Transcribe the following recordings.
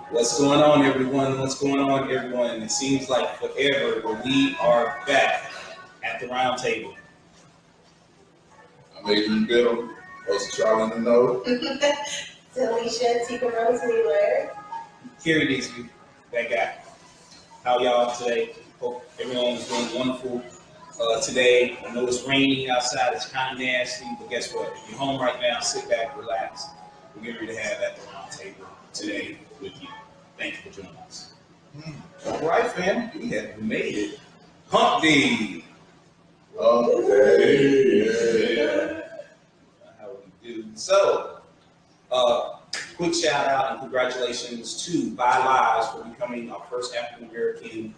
What's going on, everyone? What's going on, everyone? It seems like forever, but we are back at the Roundtable. I'm Adrian Biddle, host of Charlie in the Know. Delisha, Tika Rose Wheeler. Kerry Dixie, that guy. How y'all today? Hope everyone is doing wonderful today. I know it's raining outside, it's kind of nasty, but guess what? If you're home right now, sit back, relax. We're getting ready to have at the Roundtable today with you. Thank you for joining us. All right, fam, we have made it. Hump Day. Okay. How we do. So, quick shout out and congratulations to By Lives for becoming our first African American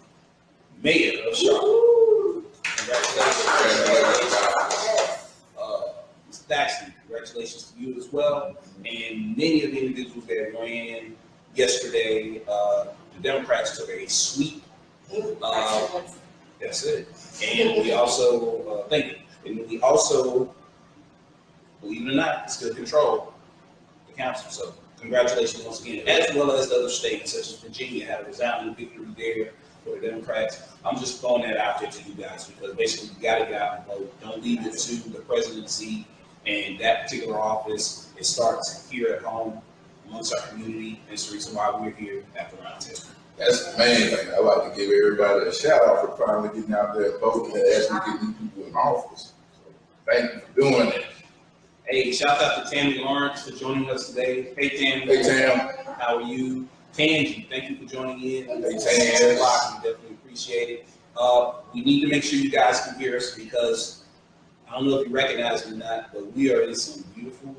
mayor of Charlotte. Congratulations. Mr. Daxton, congratulations to you as well. And many of the individuals that ran yesterday, the Democrats took a sweep. That's it. And we also, thank you. And we also, believe it or not, still control the council. So congratulations once again, as well as the other states, such as Virginia had a resounding victory there for the Democrats. I'm just throwing that out there to you guys because basically you got to get out and vote. Don't leave it to the presidency and that particular office. It starts here at home amongst our community. And it's the reason why we're here at the Roundtable. That's the main thing. I like to give everybody a shout out for finally getting out there and voting and actually getting these people in office. So thank you for doing it. Hey, shout out to Tammy Lawrence for joining us today. Hey, Tammy. Hey, Tam. How are you? Tangi, thank you for joining in. Hey, Tam. We definitely appreciate it. We need to make sure you guys can hear us because I don't know if you recognize it or not, but we are in some beautiful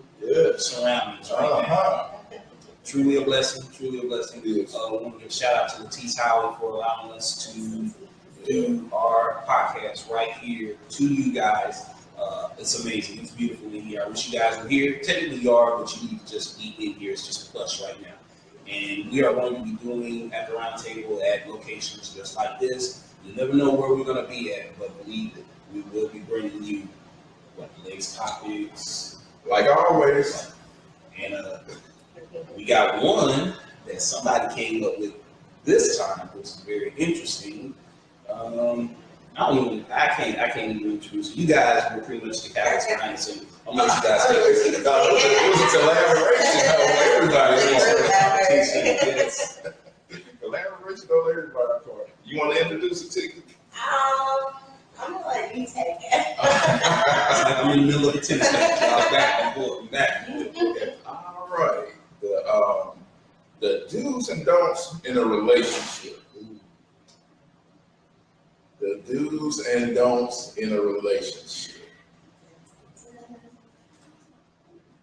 surroundings right now. Truly a blessing, truly a blessing. Yes. I want to give a shout out to Latisse Howley for allowing us to do our podcast right here to you guys. It's amazing. It's beautiful in here. I wish you guys were here. Technically you are, but you need to just be in here. It's just plush right now. And we are going to be doing at the Roundtable at locations just like this. You never know where we're going to be at, but believe it, we will be bringing you the latest topics. Like always. And we got one that somebody came up with this time, which is very interesting. I can't even introduce you guys. Were pretty much the cowards behind the scene. I'm gonna let you guys take it. It was a collaboration on everybody's part. Yes. Collaboration on everybody's part. You want to introduce it, Tika? I'm gonna let you take it. I'm in the middle of a tennis match. Y'all back and forth and back and forth. All right. The do's and don'ts in a relationship. The do's and don'ts in a relationship.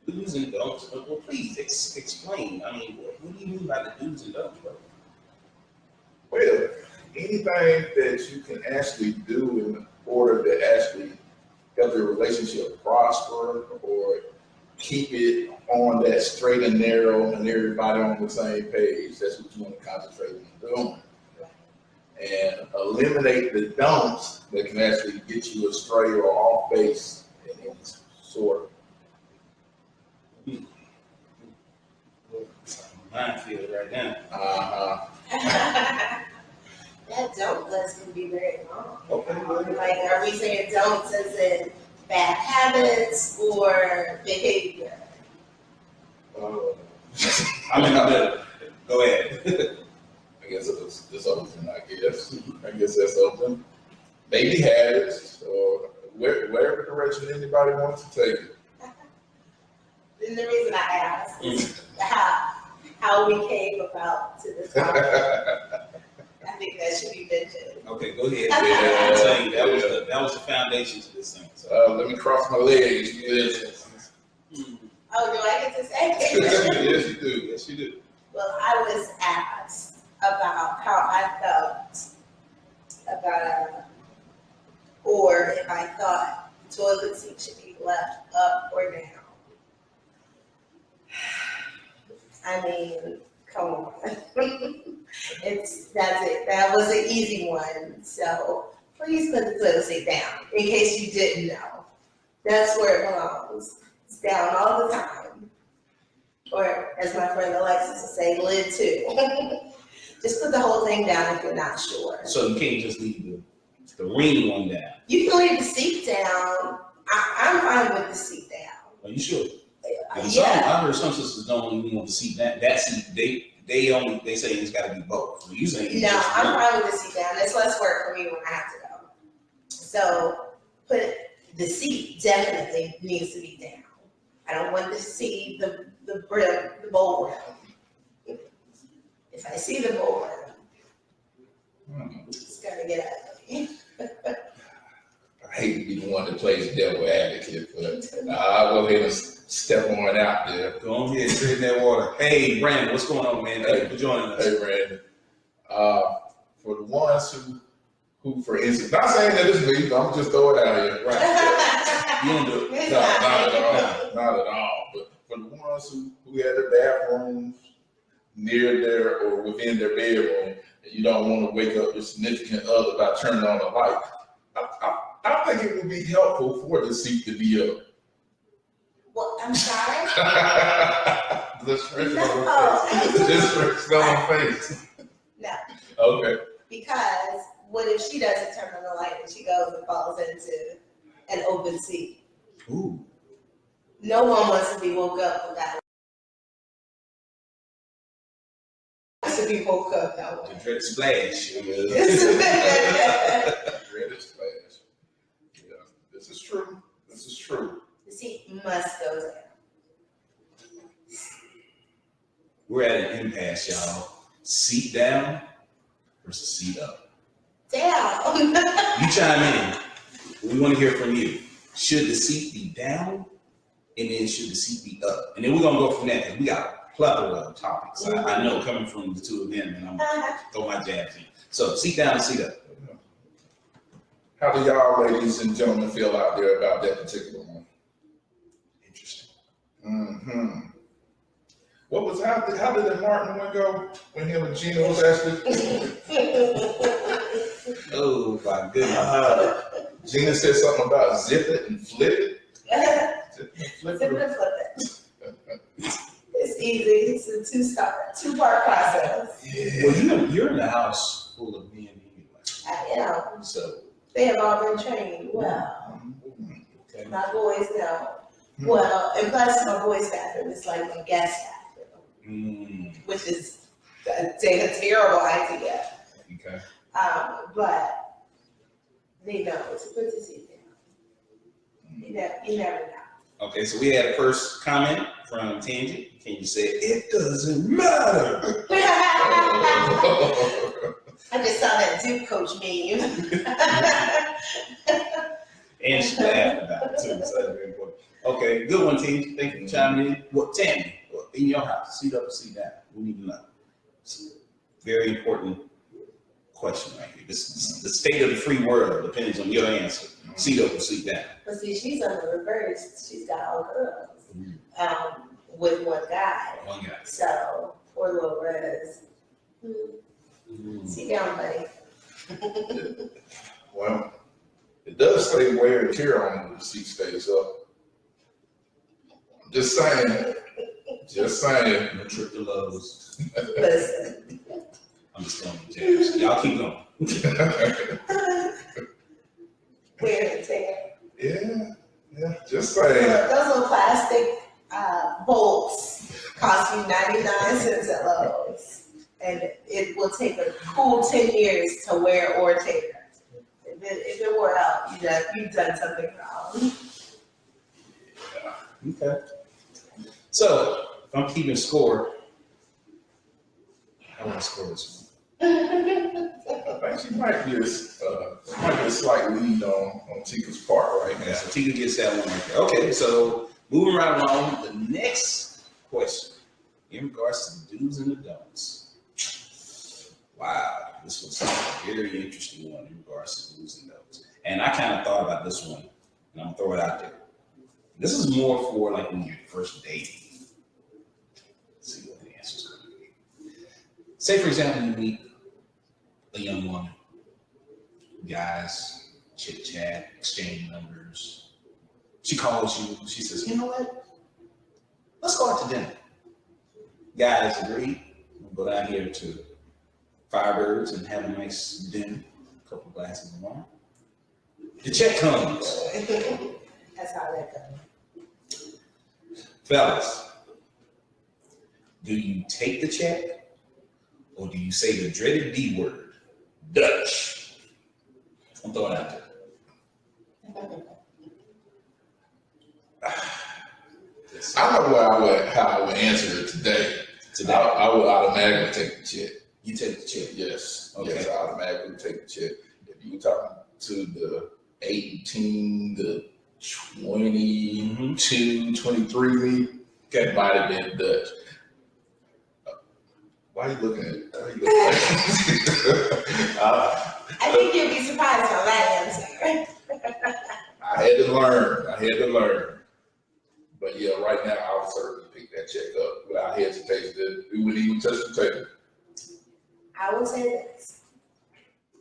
Do's and don'ts. Well, please explain. I mean, what do you mean by the do's and don'ts, bro? Well, anything that you can actually do in order to actually help your relationship prosper or keep it on that straight and narrow and everybody on the same page. That's what you want to concentrate on doing. And eliminate the don'ts that can actually get you astray or off base in any sort. Minefield right now. That don't list can be very long. Okay. Like, are we saying don'ts as in bad habits or behavior? I'm in the middle. Go ahead. I guess it's open. I guess that's open. Maybe habits or wherever direction anybody wants to take it. And the reason I asked is how we came about to this topic. I think that should be mentioned. Okay, go ahead. I'm telling you, that was the foundation to this thing. So. Let me cross my legs. Oh, do I get to say it? Yes, you do. Yes, you do. Well, I was asked about how I felt about, or if I thought the toilet seat should be left up or down. I mean, come on. That's it. That was an easy one. So please put the toilet seat down, in case you didn't know. That's where it belongs. It's down all the time. Or, as my friend Alexis would say, lid too. Just put the whole thing down if you're not sure. So you can't just leave the ring one down. You can leave the seat down. I'm fine with the seat down. Well, you should. Yeah. I heard some sisters don't even want the seat down. That seat, they say it's got to be both. So you saying No, I'm fine with the seat down. It's less work for me when I have to go. So put the seat definitely needs to be down. I don't want to see the brim, the bowl rim. If I see the bowl rim, it's gonna get ugly. I hate to be the one that plays devil advocate, but I'll go ahead and step on it out there. Go on ahead, sit in that water. Hey, Brandon, what's going on, man? Thank you for joining us. Hey, Brandon. For the ones who, for instance, not saying that it's me, but I'm just throw it out here. Right. You don't do it. No, not at all. Not at all. But for the ones who had their bathrooms near their or within their bedroom, and you don't want to wake up your significant other by turning on the light, I think it would be helpful for the seat to be up. Well, I'm sorry. The stretch on face. No, Okay. because what if she doesn't turn on the light and she goes and falls into an open seat? Ooh. No one wants to be woke up with that. Wants to be woke up that The way. dreaded splash. Dreaded splash. Yeah, this is true. This is true. The seat must go down. We're at an impasse, y'all. Seat down versus seat up. Down. You chime in. We want to hear from you. Should the seat be down? And then should the seat be up? And then we're going to go from there because we got a plethora of topics. I know coming from the two of them, and I'm going to throw my jabs in. So seat down and seat up. How do y'all, ladies and gentlemen, feel out there about that particular one? Interesting. Mm-hmm. How did that Martin one go when him and Gina was actually? Oh my goodness. Gina said something about zip it and flip it. Zip it and flip Flip it it. and flip it. It's easy. It's a two-part process. Well, you're in the house full of men anyway. You know, So, they have all been trained well. okay. My boys know. Well, and plus my boys' bathroom is like my guest bathroom, which is a terrible idea. Okay. But they know to put the seat down. You never know. Okay, so we had a first comment from Tangy. Can you say it doesn't matter? I just saw that Duke coach meme. And she laughed about it too, so that's very important. Okay, good one, Tangy. Thank you for chiming in. What, Tammy, in your house, seat up or seat down? We need to know. It's a very important question right here. This is the state of the free world depends on your answer. Seat up or seat down? But see, she's on the reverse. She's got all girls with one guy. One guy. So poor little Rez. Sit down, buddy. Well, it does say wear and tear on when the seat stays up. Just saying. Just saying. No trip to Lowe's. Listen. I'm just throwing the jabs. Y'all keep going. Wear and tear. Yeah, just saying. Those little plastic bolts cost you 99 cents at Lowe's. And it will take a cool 10 years to wear or tear. If it wore out, you've done something wrong. Okay. So, if I'm keeping score, how do I score this one? I think she might be a slight lead on Tika's part right Okay, now. so Tika gets that one right there. Okay, so moving right along, the next question in regards to the do's and the don'ts. Wow, this was a very interesting one in regards to do's and don'ts. And I kind of thought about this one, and I'm gonna throw it out there. This is more for like when you're first dating. Let's see what the answer is going to be. Say, for example, you meet a young woman, guys chit chat, exchange numbers. She calls you. She says, "You know what? Let's go out to dinner." Guys agree. We'll go down here to Firebirds and have a nice dinner, a couple glasses of wine. The check comes. That's how that goes. Fellas, do you take the check or do you say the dreaded D word, Dutch? I'm throwing it out there. I know how I would answer it today. I would automatically take the check. You take the check. Yes. Okay. Yes, I automatically take the check. If you were talking to the 18 to 22, 23 me, that might have been Dutch. Why are you looking at I think you'd be surprised on that answer. I had to learn. But yeah, right now I would certainly pick that check up without hesitation. We wouldn't even touch the table. I will say this.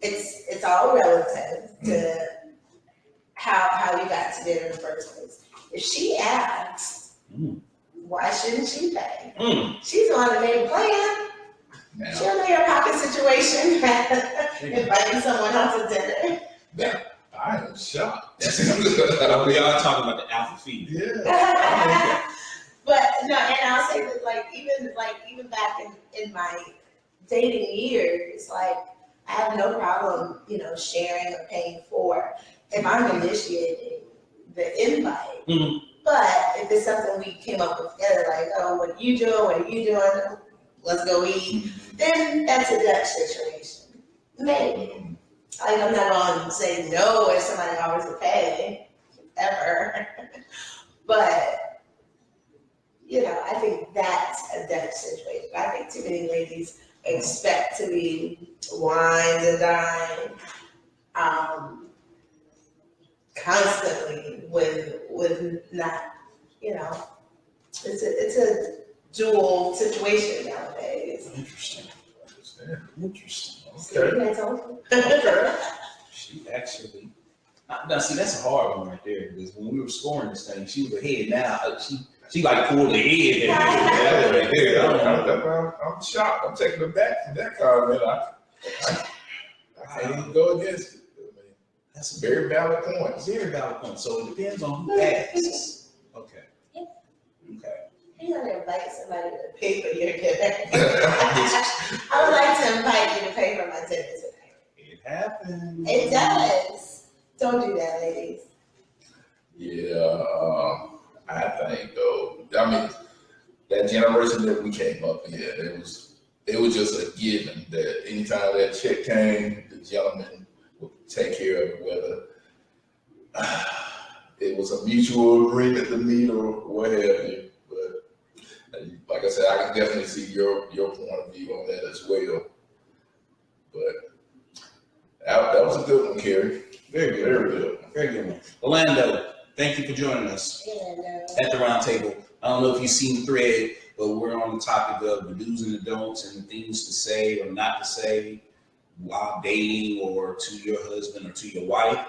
It's all relative to how you got to dinner in the first place. If she asks, why shouldn't she pay? She's the one that made a plan. Now, She'll know your pocket situation, inviting someone else to dinner. now I am shocked. We are talking about the alpha feed. Yeah. But no, and I'll say that even back in my dating years, I have no problem, sharing or paying for if I'm initiating the invite. But if it's something we came up with together, oh, what are you doing? What are you doing? Let's go eat. Then that's a Dutch situation. Maybe. I'm not going to say no if somebody offers to pay, ever. But, I think that's a Dutch situation. I think too many ladies expect to be wined and dined constantly with not, it's a dual situation nowadays. Interesting. See, Okay. I told you. Okay. She actually. Now, see, that's a hard one right there because when we were scoring this thing, she was ahead. Now she like pulled ahead. That right there. I don't know. I'm shocked. I'm taking it back from that comment. I can't even go against it. That's a Very valid point. very valid point. So it depends on who asks. Okay. Yeah. Okay. You gotta invite somebody to pay for your dinner. I would like to invite you to pay for my dinner today. It happens. It does. Don't do that, ladies. Yeah, I think though. That generation that we came up in, it was just a given that anytime that check came, the gentleman would take care of it, whether it was a mutual agreement to meet or what have you. But like I said, I can definitely see your point of view on that as well. But that was a good one, Kerry. Very good. Very good. Very good one. Orlando, thank you for joining us at the Roundtable. I don't know if you've seen the thread, but we're on the topic of the do's and the don'ts and the things to say or not to say while dating or to your husband or to your wife.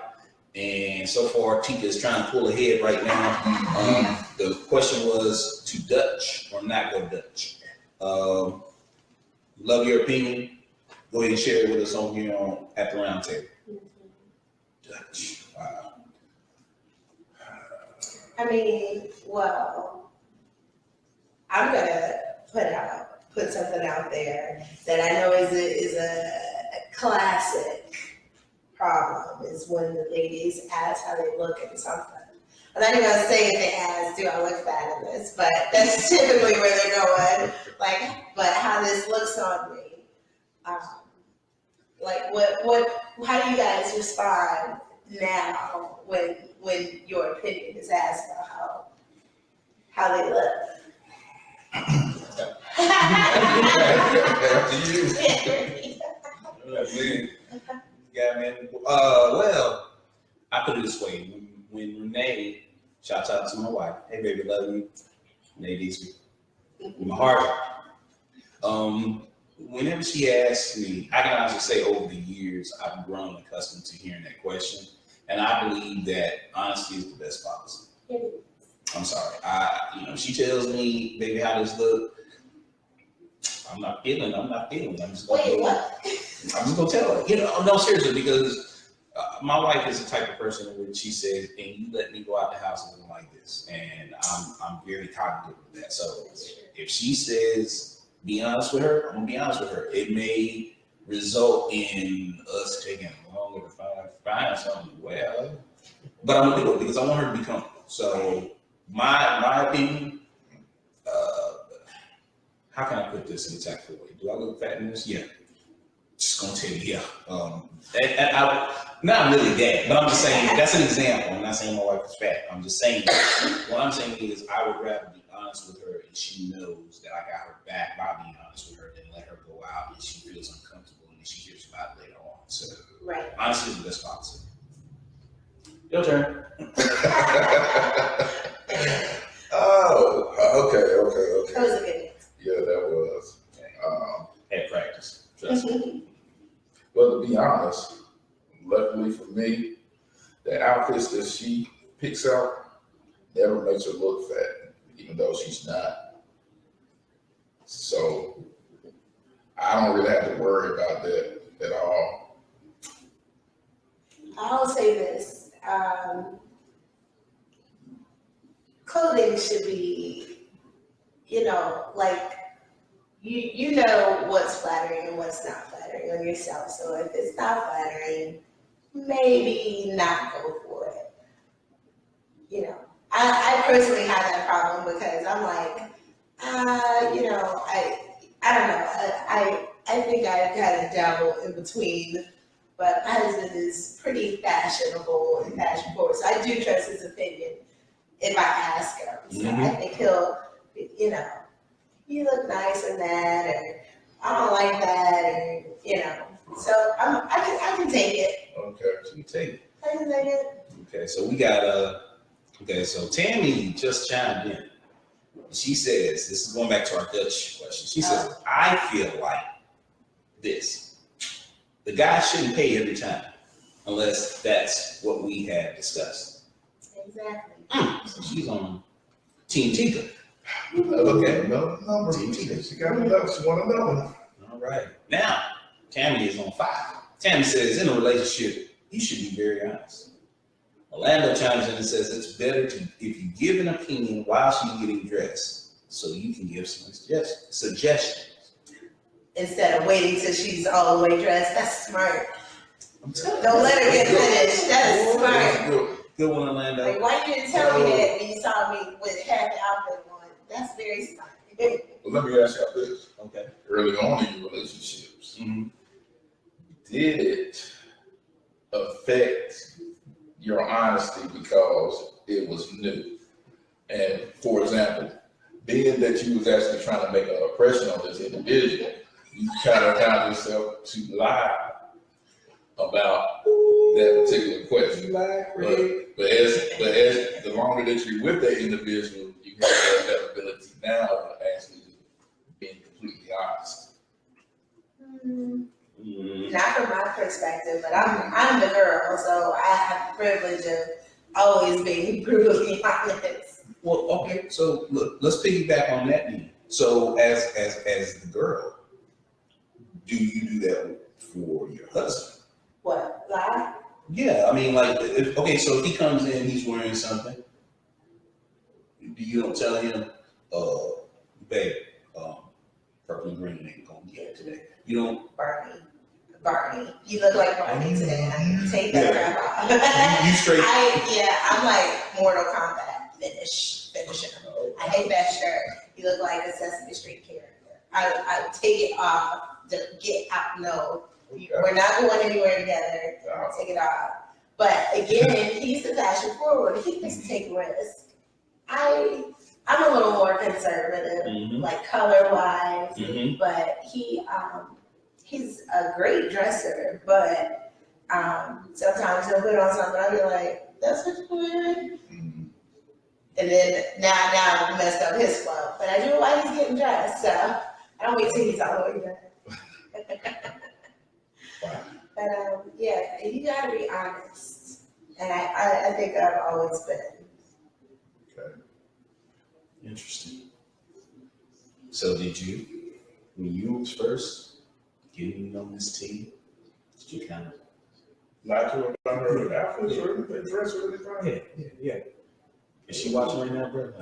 And so far, Tika is trying to pull ahead right now. The question was to Dutch or not go Dutch. Love your opinion. Go ahead and share it with us on here at the Roundtable. Dutch. Wow. Well, I'm gonna put something out there that I know is a classic problem is when the ladies ask how they look in something. I'm not even gonna say if they ask, do I look bad in this? But that's typically where they're going. But how this looks on me. How do you guys respond now when your opinion is asked about how they look? Well, I put it this way. When Renee, shouts out to my wife, hey baby, love you. Ladies, my heart. whenever she asks me, I can honestly say over the years, I've grown accustomed to hearing that question. And I believe that honesty is the best policy. I'm sorry. She tells me, baby, how this look? I'm not feeling. I'm just gonna Wait, what? I'm just gonna tell her. No, seriously, because my wife is the type of person where she says, "And you let me go out the house and like this," and I'm very cognitive of that. So if she says, "Be honest with her," I'm gonna be honest with her. It may result in us taking longer to find something. Well, but I'm gonna do it because I want her to be comfortable. So my opinion. How can I put this in a tactful way? Do I look fat in this? Yeah. Just gonna tell you, yeah. Not really that, but I'm just saying that's an example. I'm not saying my wife is fat. I'm just saying what I'm saying is I would rather be honest with her and she knows that I got her back by being honest with her than let her go out and she feels uncomfortable and then she hears about it later on. So Right. honestly, the best policy. Your turn. Oh, okay. That was a good answer. Yeah, that was. Had practice. Trust me. Well, to be honest, luckily for me, the outfits that she picks out never makes her look fat, even though she's not. So I don't really have to worry about that at all. I'll say this. Clothing should be, like, you know what's flattering and what's not flattering on yourself. So if it's not flattering, maybe not go for it. I personally have that problem because I'm like, I don't know. I think I kind of dabble in between, but my husband is pretty fashionable and fashion forward. So I do trust his opinion if I ask him. So I think he'll, you look nice in that, or I don't like that, or, so I can take it. Okay. So you take it. I can take it. Okay, so we got so Tammy just chimed in. She says, this is going back to our Dutch question. She says, I feel like this. The guy shouldn't pay every time unless that's what we have discussed. Exactly. So she's on Team Tika. Okay. Another number. She got another. She want another one. All right. Now, Tammy is on 5. Tammy says, in a relationship, you should be very honest. Orlando chimes in and says it's better if you give an opinion while she's getting dressed so you can give some suggestions. Instead of waiting till she's all the way dressed. That's smart. I'm telling Don't you. let her get finished. That's smart. Good one, Orlando. Like, why you didn't tell me that when you saw me with half the outfit on? That's very smart. Well, let me ask y'all this. Okay. Early on in your relationships, did it affect your honesty because it was new? And for example, being that you was actually trying to make an impression on this individual, you kind of found yourself to lie about that particular question. But as the longer that you're with that individual, you have that ability now to actually being completely honest. Not from my perspective, but I'm the girl, so I have the privilege of always being brutally honest. Well, okay. So look, let's piggyback on that then. So as the girl, do you do that for your husband? What, lie? Yeah, I mean, like, so if he comes in, he's wearing something, you don't tell him, babe, purple and green ain't gonna get it today. You don't. Barney. You look like Barney today. Take that crap off. You straight. I'm like Mortal Kombat finisher. I hate that shirt. You look like a Sesame Street character. I take it off to get out. No, we're not going anywhere together. I'll take it off. But again, he's the fashion forward. He needs to take risks. I'm a little more conservative, like color wise, but he's a great dresser. But sometimes he'll put on something, I'll be like, "That's what you're wearing." And then now I messed up his flow. But I do it while he's getting dressed, so I don't wait till he's all the way dressed. Wow. But yeah, you gotta be honest. And I think I've always been. Interesting. So did you, when you was first getting on this team, did you kind of? Not to about her outfits or anything, dress or anything. Yeah. Is she watching right now, bro?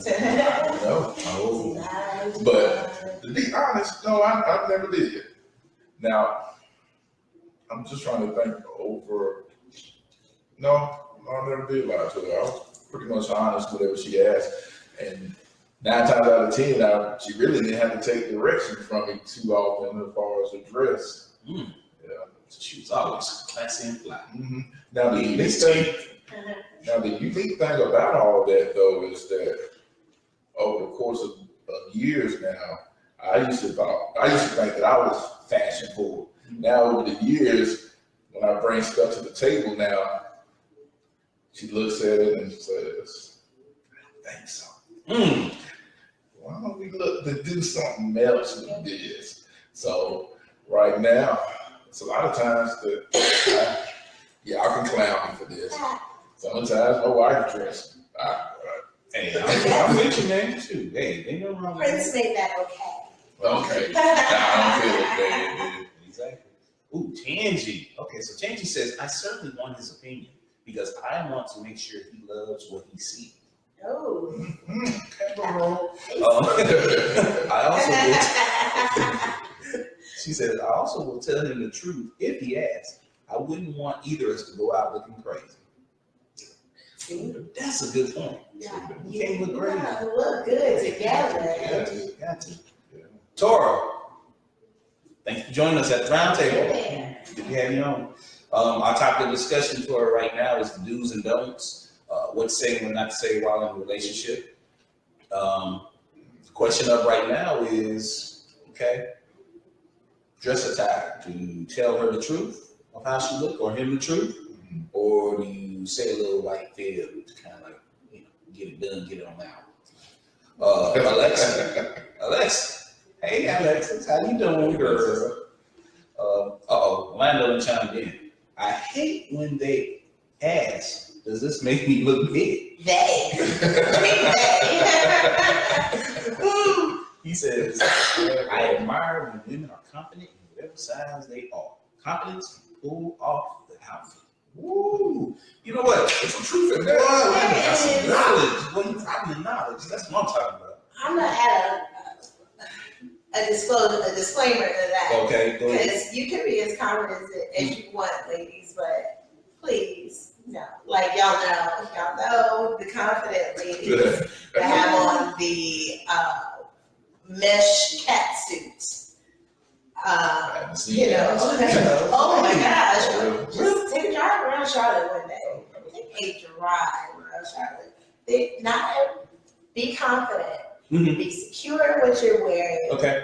No. Oh. But to be honest, no, I never did. Now, I'm just trying to think over. No, I never did lie to her. I was pretty much honest with whatever she asked. And 9 times out of 10, she really didn't have to take direction from me too often as far as the dress. Mm. Yeah. So she was always classy and fly. Mm-hmm. Now, the unique This thing, team. the unique thing about all that, though, is that over the course of years now, I used to think that I was fashion forward. Now, over the years, when I bring stuff to the table now, she looks at it and says, I don't think so. Mm. Why don't we look to do something else with this? So right now, it's a lot of times that y'all can clown me for this. Sometimes my wife dress. Hey, I'm with you, man. Shoot, hey, ain't no wrong with Prince that. made that okay. Okay. I don't feel it, man. Exactly. Ooh, Tangi. Okay, so Tangi says, I certainly want his opinion because I want to make sure he loves what he sees. Oh. She says, I also will tell him the truth if he asks. I wouldn't want either of us to go out looking crazy. That's a good point. Yeah. You can't look crazy. Yeah, look good together. Got to. Tora, thanks for joining us at the Roundtable. Good to have you on. Our topic of discussion for right now is the do's and don'ts. What to say and what not to say while in a relationship. The question up right now is, okay, dress attire. Do you tell her the truth of how she look or him the truth? Or do you say a little white fib to kind of like, get it done, get it on out? Alexa. Hey, Alexis, how you doing, girl? Orlando and chimed in. I hate when they ask, does this make me look big? They. He says, I admire when women are confident in whatever size they are. Confidence can pull off the outfit. Woo! You know what? There's some truth in that. That's some knowledge. Well, you dropping the knowledge. That's what I'm talking about. I'm gonna add a disclaimer to that. Okay, go ahead. Because you can be as confident as you want, ladies, but please, no. Like y'all know the confident ladies that have on the mesh cat suits. Oh my gosh. Just take a drive around Charlotte one day. Take a drive around Charlotte. Be confident. Mm-hmm. Be secure in what you're wearing. Okay.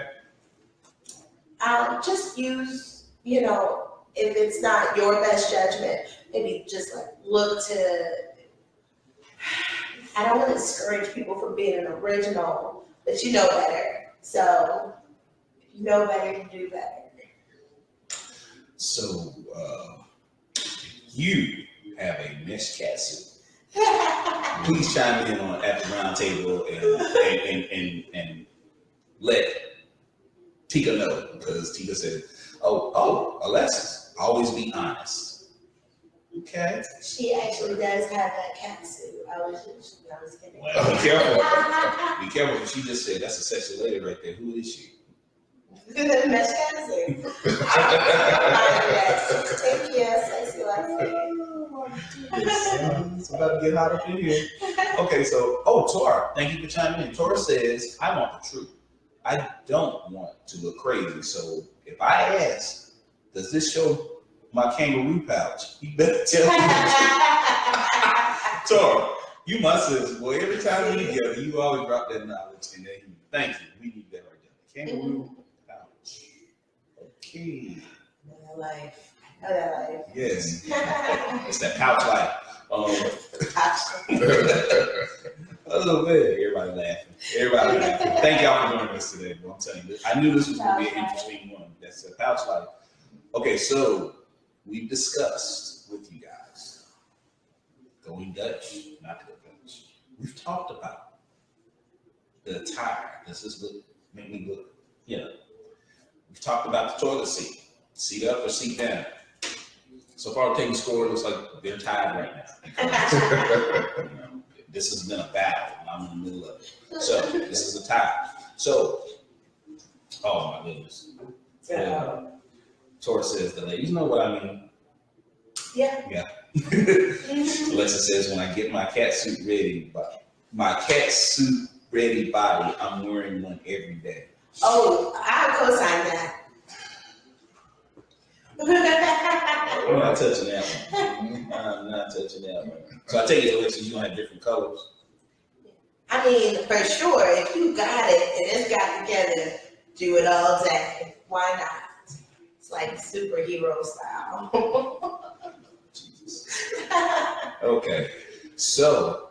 Just use, if it's not your best judgment, maybe just like look to, I don't want to discourage people from being an original, but you know better. So, if you know better, you do better. So, you have a mesh cat suit. Please chime in at the round table and let Tika know, because Tika said, Alexis, always be honest. Okay. She actually does have that cat suit. I was kidding. Well, be careful. Be careful, because she just said that's a sexy lady right there. Who is she? Mesh cat suit. Thank you, sexy lady. It's about to get hot up in here. Okay, so, Tora, thank you for chiming in. Tora says, I want the truth. I don't want to look crazy. So if I ask, does this show my kangaroo pouch? You better tell me the truth. Tora, you my sister, boy. Every time we together, you always drop that knowledge. And then thank you. We need that right there. Kangaroo pouch. Okay. Another life. Yes. It's that pouch life. Oh man, everybody laughing. Thank y'all for joining us today, bro. I'm telling you, I knew this was going to be an interesting one. That's a pouch life. Okay, so we discussed with you guys going Dutch, not to go Dutch. We've talked about the attire. This is look, make me look, We've talked about the toilet seat up or seat down. So far, taking score, it looks like they're tied right now. This has been a battle, and I'm in the middle of it. So this is a tie. So, oh my goodness. Tora says, the ladies know what I mean. Yeah. Yeah. Alexa says, when I get my cat suit ready, body, I'm wearing one every day. Oh, I co-sign that. I'm not touching that one. I'm not touching that one. So I take it, Alexa, you don't have different colors. I mean, for sure, if you got it and it's got together, do it all day. Why not? It's like superhero style. Jesus. Okay. So,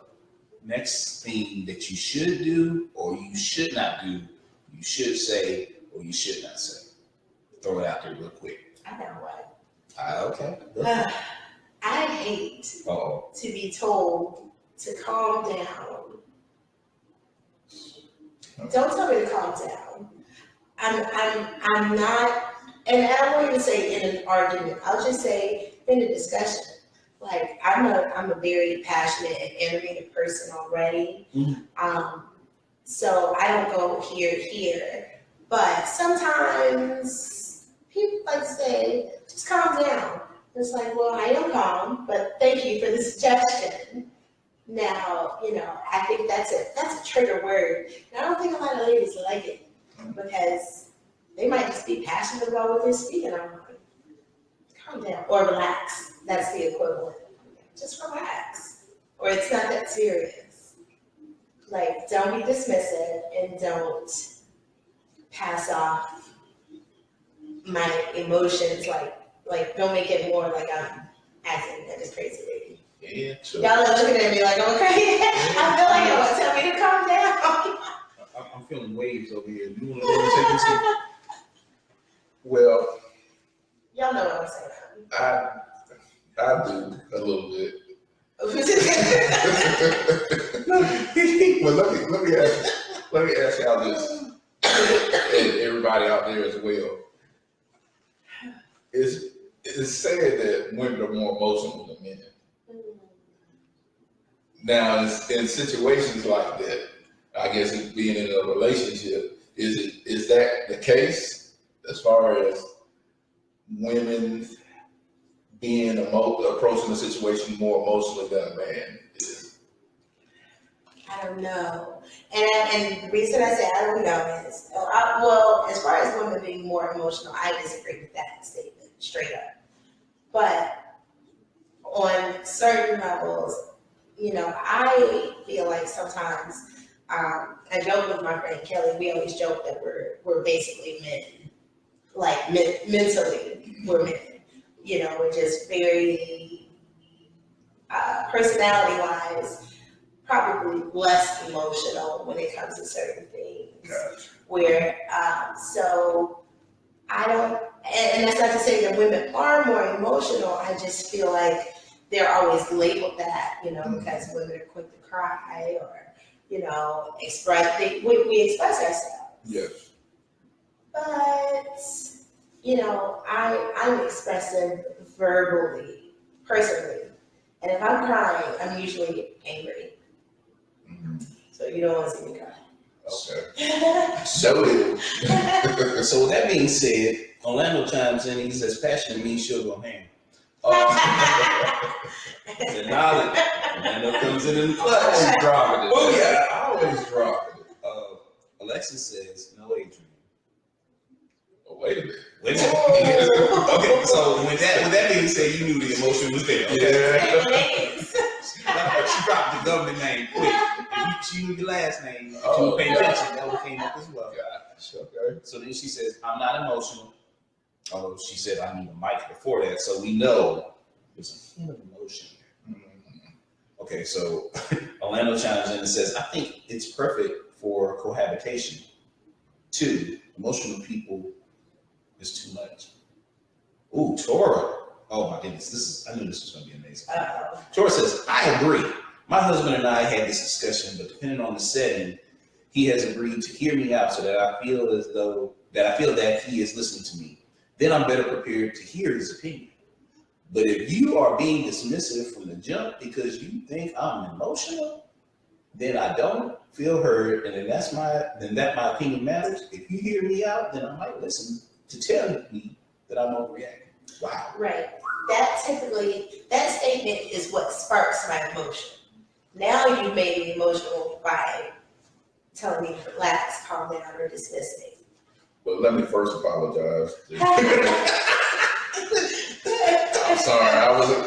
next thing that you should do or you should not do, you should say or you should not say. Throw it out there real quick. I know what. Okay. I hate Uh-oh. to be told to calm down. Don't tell me to calm down. I'm not, and I won't even say in an argument. I'll just say in a discussion. Like I'm a very passionate and animated person already. Mm-hmm. So I don't go here. But sometimes people like to say, just calm down. It's like, well, I am calm, but thank you for the suggestion. Now, I think that's a trigger word. And I don't think a lot of ladies like it because they might just be passionate about what they're speaking on. Calm down or relax. That's the equivalent. Just relax. Or it's not that serious. Like, don't be dismissive and don't pass off my emotions like don't make it more like I'm acting like this crazy lady. Yeah, sure. Y'all are looking at me like I'm crazy. I feel like y'all want to tell me to calm down. I'm feeling waves over here. You want to go and take this in? Well, Y'all know what I'm saying. I do a little bit. Well, let me ask y'all this, and everybody out there as well. It's said that women are more emotional than men. Now, in situations like that, I guess it being in a relationship, is that the case as far as women being approaching the situation more emotionally than a man is? I don't know. And the reason I say I don't know is, well, as far as women being more emotional, I disagree with that statement straight up. But on certain levels, I feel like sometimes, I joke with my friend Kelly, we always joke that we're basically men. Like mentally, we're men. We're just very, personality-wise, probably less emotional when it comes to certain things. Gotcha. Where, so I don't, and that's not to say that women are more emotional. I just feel like they're always labeled that, because women are quick to cry or, express, we express ourselves. Yes. But, I'm expressive verbally, personally. And if I'm crying, I'm usually angry. Mm-hmm. So you don't want to see me cry. Okay. So it. So with that being said, Orlando chimes in and he says, passion means sugar on hand. The knowledge. Orlando comes in the clutch. Always dropping it. Oh yeah. Always dropping it. Alexis says, no, Adrian. Oh, wait a minute. Wait a minute. Okay, so with that being said, you knew the emotion was there. Okay? Yeah. She dropped the government name quick. She knew your last name. If you were paying attention, that one came up as well. Gosh, okay. So then she says, I'm not emotional. Although she said I need a mic before that, so we know there's a hint of emotion there. Okay, so Orlando chimes in and says, I think it's perfect for cohabitation. 2, emotional people is too much. Ooh, Tora. Oh my goodness, I knew this was going to be amazing. Uh-oh. Tora says, I agree. My husband and I had this discussion, but depending on the setting, he has agreed to hear me out so that I feel that he is listening to me. Then I'm better prepared to hear his opinion. But if you are being dismissive from the jump because you think I'm emotional, then I don't feel heard, and then my opinion matters. If you hear me out, then I might listen to tell me that I'm overreacting. Wow. Right. That statement is what sparks my emotion. Now you made me emotional by telling me to relax, calm down, or dismiss me. But let me first apologize. I'm sorry, I wasn't.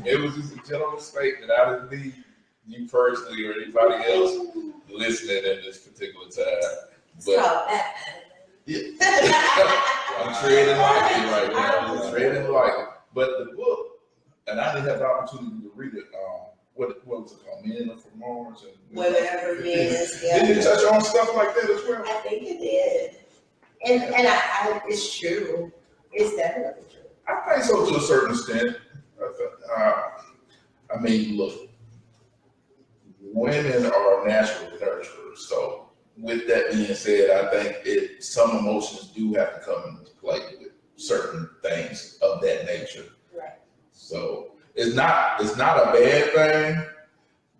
It was just a general statement. I didn't need you personally or anybody else listening at this particular time. But I'm treading lightly right now. I'm treading lightly. But the book, and I didn't have the opportunity to read it. What was it called? Men Are From Mars and Whatever Venus. Yeah. Didn't it touch on stuff like that as well? I think it did. And I it's true. It's definitely true. I think so to a certain extent. I mean, look, women are natural nurturers. So with that being said, I think some emotions do have to come into play with certain things of that nature. Right. So it's not a bad thing,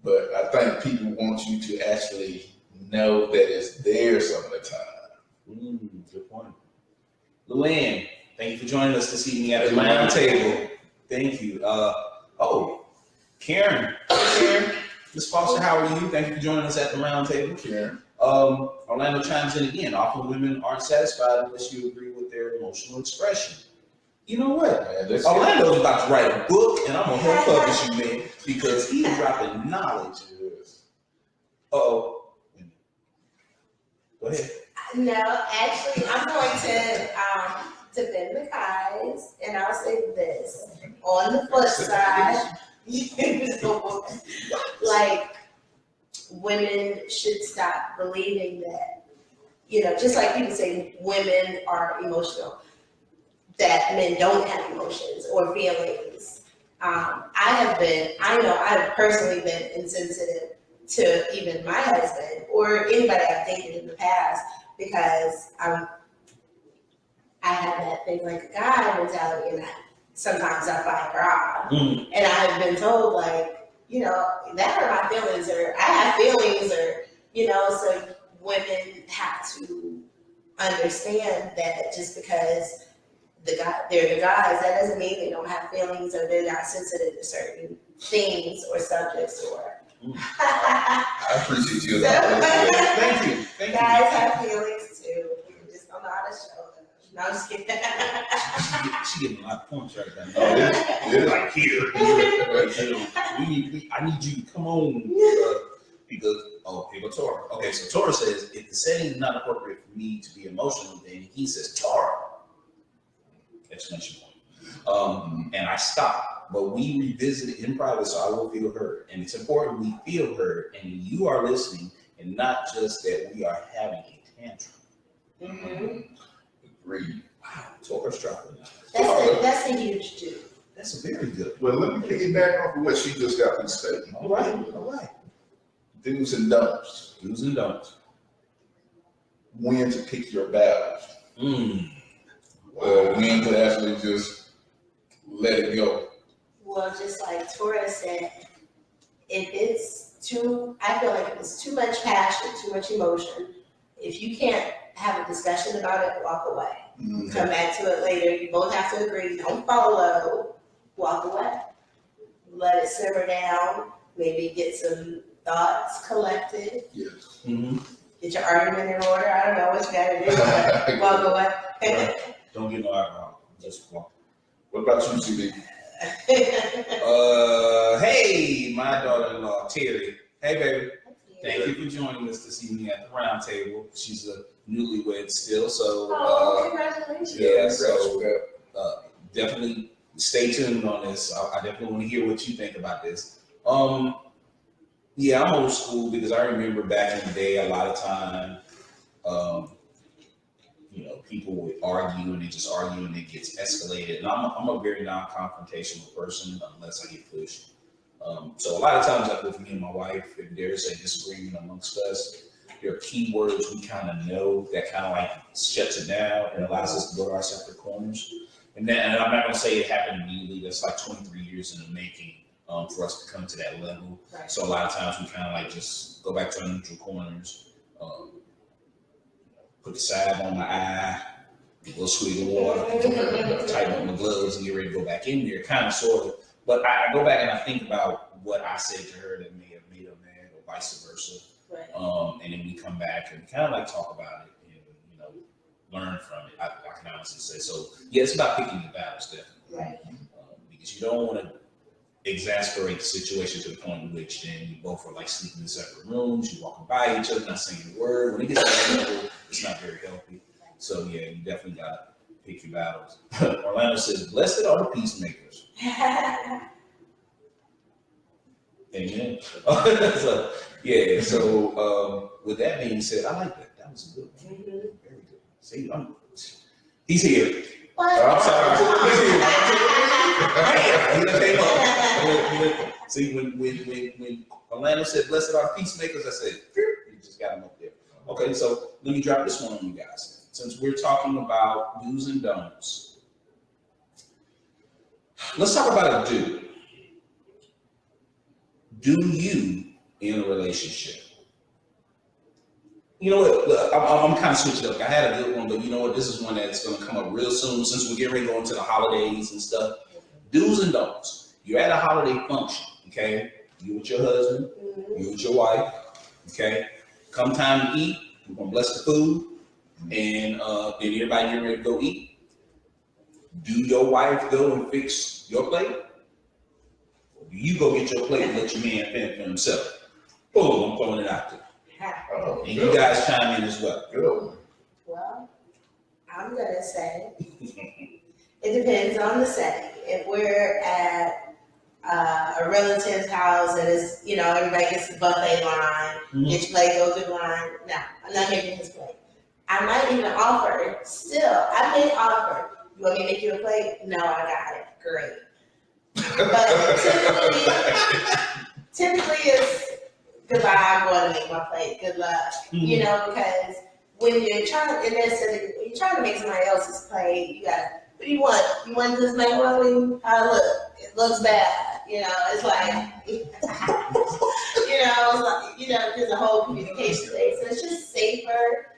but I think people want you to actually know that it's there some of the time. Good point. Luann, thank you for joining us this evening at the Roundtable. Thank you. Karen. Karen, Ms. Foster, how are you? Thank you for joining us at the Roundtable. Karen. Orlando chimes in again. Often women aren't satisfied unless you agree with their emotional expression. You know what? Man, Orlando's about to write a book, and I'm going to help publish you, man, because he is dropping knowledge. Go ahead. No, actually, I'm going to defend the guys, and I'll say this. On the flip side, like, women should stop believing that, just like people say women are emotional, that men don't have emotions or feelings. I know I've personally been insensitive to even my husband or anybody I've dated in the past because I have that thing like a guy mentality, and sometimes I fight God. And I've been told, like, that hurt my feelings, or I have feelings, or, so women have to understand that just because they're the guys, that doesn't mean they don't have feelings or they're not sensitive to certain things or subjects or. I appreciate you. Thank you. Guys have feelings too. We just don't know how to show them. No, I'm just kidding. She getting a lot of points right now. Yeah. Like here. I need you to come on because here go Tora. Okay, so Tora says if the setting is not appropriate for me to be emotional, then he says Tora. Exclamation point. And I stop. But we revisit it in private, so I will feel heard. And it's important we feel heard, and you are listening, and not just that we are having a tantrum. Agreed. Wow, Tora's dropping. That's a huge do. That's a very good. Well, let me piggyback off of what she just got through stating. All right. Do's and don'ts. Do's and don'ts. When to pick your battles. When to actually just let it go. Well, just like Tora said, if I feel like if it's too much passion, too much emotion, if you can't have a discussion about it, walk away. Come back to it later. You both have to agree. Don't follow. Walk away. Let it simmer down. Maybe get some thoughts collected. Yes. Get your argument in order. I don't know what you got to do. But walk away. Don't get no alcohol. Just walk. What about you, CB? Hey, my daughter-in-law, Terry. Hey, baby. Thank you for joining us this evening at the Roundtable. She's a newlywed still, so congratulations. Yeah, so definitely stay tuned on this. I definitely want to hear what you think about this. Yeah, I'm old school because I remember back in the day, a lot of time, people would argue and they just argue and it gets escalated. And I'm a very non-confrontational person unless I get pushed. So a lot of times, like with me and my wife, if there's a disagreement amongst us, there are key words we kind of know that kind of like shuts it down and allows us to go to our separate corners. And I'm not going to say it happened immediately. That's like 23 years in the making for us to come to that level. Right. So So a lot of times we kind of like just go back to our neutral corners, put the salve on my eye, a little sweet of water, tighten up my gloves and get ready to go back in there, kind of sort of. But I go back and I think about what I said to her that may have made her mad or vice versa. Right. And then we come back and kind of like talk about it and, learn from it. I can honestly say. So yeah, it's about picking your battles, definitely. Right. Because you don't want to exasperate the situation to the point in which then you both are like sleeping in separate rooms, you walking by each other, not saying a word. When it gets to that level, it's not very healthy. So yeah, you definitely gotta pick your battles. Orlando says, "Blessed are the peacemakers." Amen. So yeah. So with that being said, I like that. That was a good one. Mhm. Very good. See, he's here. What? I'm sorry. He's here. He done came up. See, when Orlando said, "Blessed are the peacemakers," I said, "You just got him up there." Okay, so let me drop this one on you guys. Since we're talking about do's and don'ts, let's talk about a do. Do you in a relationship? You know what? Look, I'm kind of switching up. I had a good one, but you know what? This is one that's going to come up real soon since we're getting ready to go into the holidays and stuff. Do's and don'ts. You're at a holiday function, okay? You with your husband, you with your wife, okay? Come time to eat, we're going to bless the food, and then everybody get ready to go eat. Do your wife go and fix your plate? Or do you go get your plate and let your man fend for himself? Boom, I'm throwing it out there. Oh, And you guys chime in as well. Good. Well, I'm gonna say it depends on the setting. If we're at a relative's house and it's, everybody gets the buffet line, get your plate, go through the line. No, I'm not making his plate. I might even offer, I may offer, you want me to make you a plate? No, I got it. Great. But typically it's, goodbye, I'm going to make my plate. Good luck. Because when you're trying to make somebody else's plate, you gotta, what do you want? You want this macaroni? How it look? It looks bad. It's like, there's a whole communication thing. So it's just safer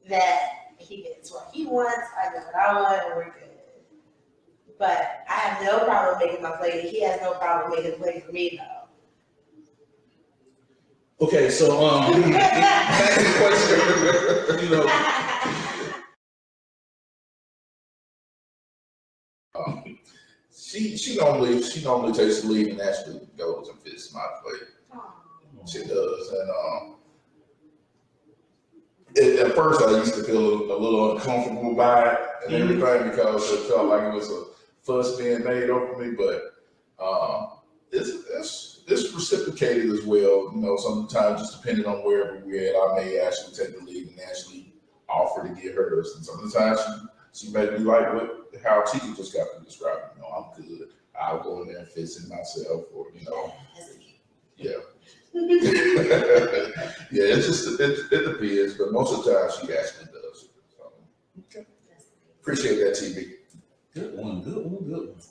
that he gets what he wants, I get what I want, and we're good. But I have no problem making my plate. He has no problem making a plate for me, though. Okay, so back to the question. She normally takes the lead and actually goes and fixes my plate. She does, and at first I used to feel a little uncomfortable by it and everything because it felt like it was a fuss being made over me. But it's reciprocated as well. Sometimes just depending on wherever we're at, I may actually take the lead and actually offer to get hers. And sometimes she may be like how Tika just got to describe it. I'm good. I'll go in there and fix it myself, or yeah. Yeah, it depends, but most of the time she actually does. So, Okay. Appreciate that, TV. Good one.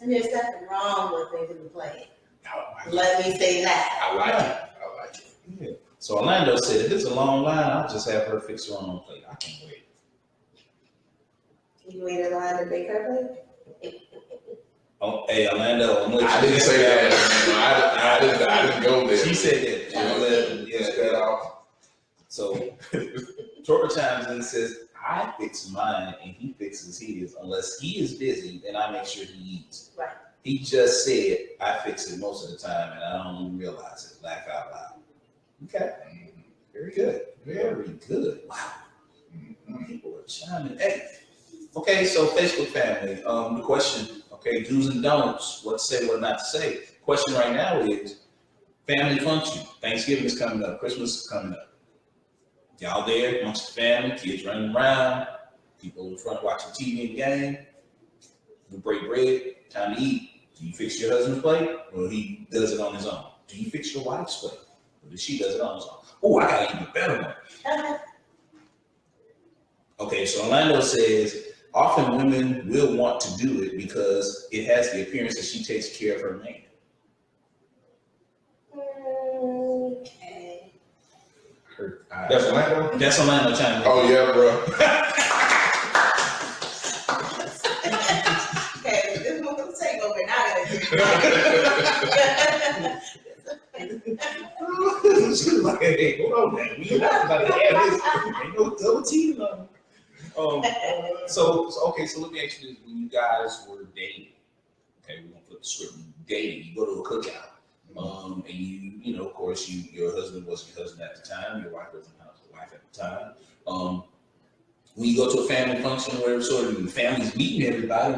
And there's nothing wrong with making the plate. I Let me say that. like it. Yeah. So Orlando said, if it's a long line, I'll just have her fix her own plate. I can't wait. You wait in line to make her plate? Oh, hey, Orlando, I'm I didn't say that. I didn't go there. She said that. Yeah. So Tora chimes in and says, I fix mine and he fixes his. Unless he is busy, then I make sure he eats. Right. He just said, I fix it most of the time and I don't even realize it. Laugh out loud. Okay. Very good. Very good. Wow. People are chiming. Hey. Okay, so Facebook family, the question, okay, do's and don'ts, what to say, what not to say. Question right now is family function. Thanksgiving is coming up. Christmas is coming up. Y'all there amongst the family, kids running around. People in front watching TV and game. We break bread. Time to eat. Do you fix your husband's plate, or he does it on his own? Do you fix your wife's plate, or does she does it on his own? Oh, I got an even better one. Okay, so Orlando says often women will want to do it because it has the appearance that she takes care of her man. Okay. That's Orlando? That's Orlando chiming in. Oh, yeah, bro. Okay, this one will take over and I She was like, hey, hold on, man. We not about to have this. Ain't no double teaming on. So let me ask you this: when you guys were dating, okay, we're gonna flip the script. Dating, you go to a cookout, and you know, of course, your husband wasn't your husband at the time, your wife wasn't your wife at the time. When you go to a family function, where sort of the family's meeting everybody,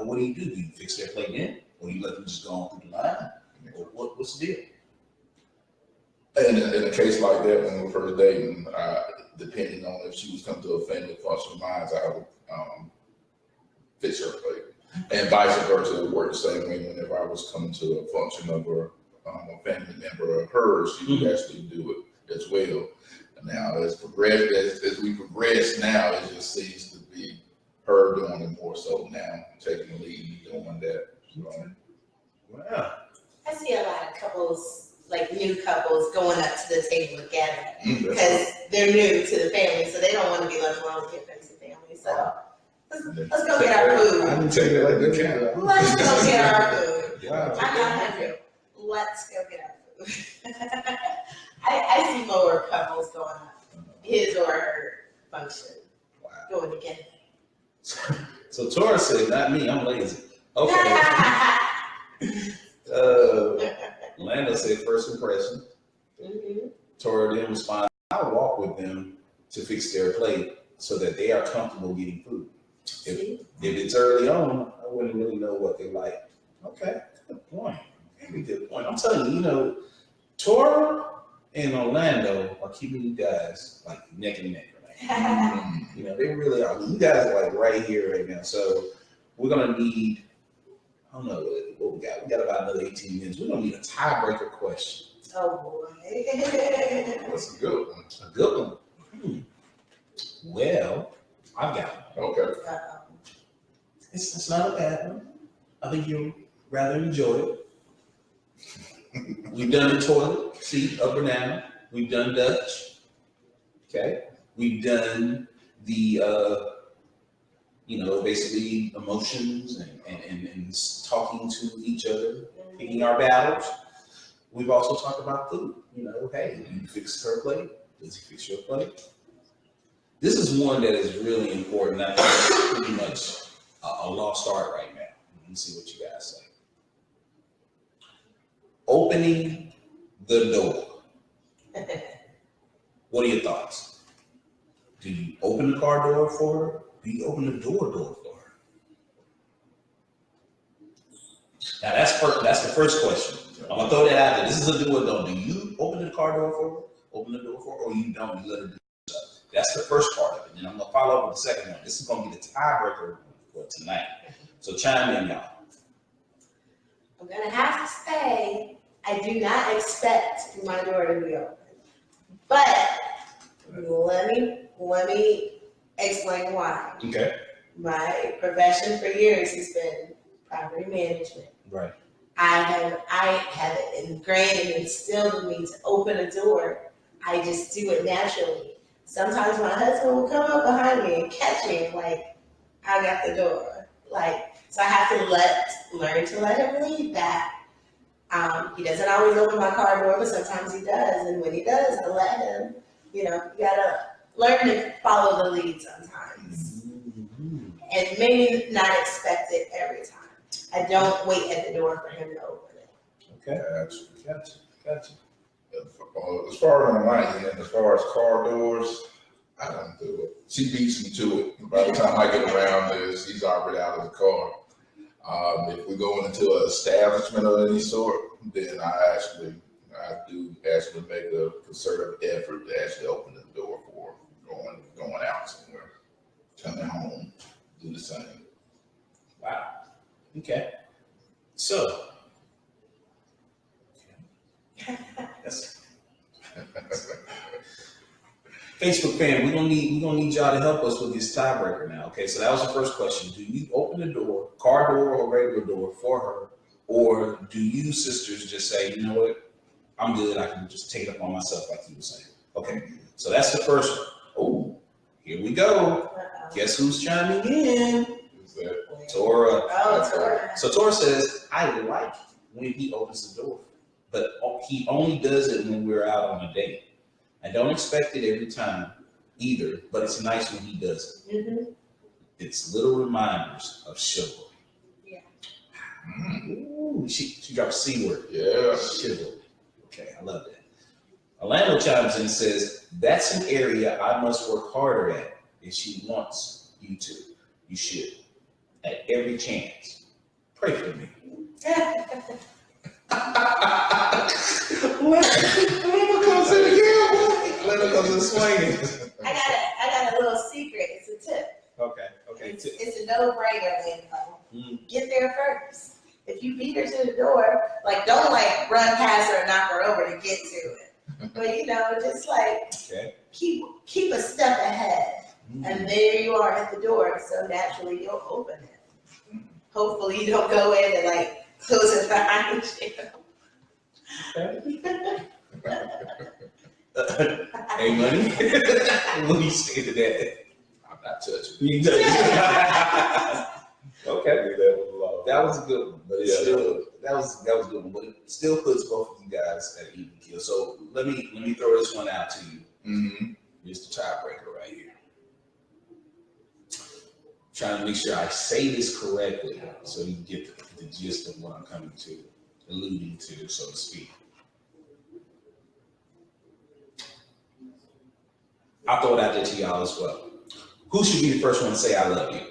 what do? Do you fix their plate in, or you let them just go on through the line, or what's the deal? In a case like that, when we were first dating, depending on if she was coming to a family function of mine, I would fix her plate. And vice versa, it would work the same way whenever I was coming to a function of a family member of hers, she would actually do it as well. Now, as we progress now, it just seems to be her doing it more so now, taking the lead, doing that. So. Wow. I see a lot of couples, like new couples, going up to the table together because they're new to the family, so they don't want to be left alone with their friends and family. So let's go get our food. I didn't take it like that. Let's go get our food. Wow. I'm not hungry. Let's go get our food. I see more couples going up, his or her function, going together. So Tora said, not me, I'm lazy. Okay. Lando said first impression. Tora then responded, I walk with them to fix their plate so that they are comfortable getting food. If it's early on, I wouldn't really know what they like. Okay, good point. Very good point. I'm telling you, Tora and Orlando are keeping you guys like neck and neck, right? They really are. You guys are like right here, right now. So we're gonna need, I don't know what we got. We got about another 18 minutes. We're gonna need a tiebreaker question. Oh boy. That's a good one. A good one. Well, I've got one. Okay. It's not a bad one. I think you'll rather enjoy it. We've done the toilet seat up or down. We've done Dutch. Okay. We've done the basically emotions and talking to each other, picking our battles. We've also talked about food. Hey, do you fix her plate? Does he fix your plate? This is one that is really important. I think it's pretty much a lost art right now. Let's see what you guys say. Opening the door. What are your thoughts? Do you open the car door for her? Do you open the door for her? Now that's the first question. I'm gonna throw that out there. This is a do or don't. Do you open the car door for her? Open the door for her, or you don't? You let her do stuff. That's the first part of it. And I'm gonna follow up with the second one. This is gonna be the tiebreaker for tonight. So chime in, y'all. I'm gonna have to say, I do not expect my door to be open. But let me explain why. Okay. My profession for years has been property management. Right. I have it ingrained and instilled in me to open a door. I just do it naturally. Sometimes my husband will come up behind me and catch me and I got the door. So I have to learn to let him lead that. He doesn't always open my car door, but sometimes he does. And when he does, I let him. You gotta learn to follow the lead sometimes. And maybe not expect it every time. I don't wait at the door for him to open it. Okay. Gotcha. As far as on my end, as far as car doors, I don't do it. She beats me to it. By the time I get around this, he's already out of the car. If we're going into an establishment of any sort, then I do actually make a concerted effort to actually open the door for going out somewhere. coming home, do the same. Wow. Okay. So, that's Facebook fan. We're gonna need y'all to help us with this tiebreaker now. Okay, so that was the first question. Do you open the door, car door or regular door for her, or do you sisters just say, you know what, I'm good. I can just take it upon myself, like you were saying. Okay, so that's the first one. Oh, here we go. Guess who's chiming in? Who's that? Tora. Oh, Tora. So Tora says, I like when he opens the door, but he only does it when we're out on a date. I don't expect it every time either, but it's nice when he does it. Mm-hmm. It's little reminders of chivalry. Yeah. Ooh, she dropped a C word. Yeah. Chivalry. Okay, I love that. Orlando chimes in and says, that's an area I must work harder at, and she wants you to. You should. At every chance. Pray for me. Let her go to swinging. I got a little secret. It's a tip. Okay. It's a no-brainer, then. Get there first. If you beat her to the door, like don't like run past her and knock her over to get to it. But just like keep a step ahead, and there you are at the door. So naturally you'll open it. Hopefully you don't go in and like close it behind you. Hey, money. What do you say to that? I'm not touching. You touch. Okay. That was a good one, but Yeah, that was a good one, but it still puts both of you guys at an even kill. So let me throw this one out to you. Mm-hmm. Here's the tiebreaker right here. Trying to make sure I say this correctly so you get the gist of what I'm coming to, alluding to, so to speak. I'll throw it out there to y'all as well. Who should be the first one to say I love you?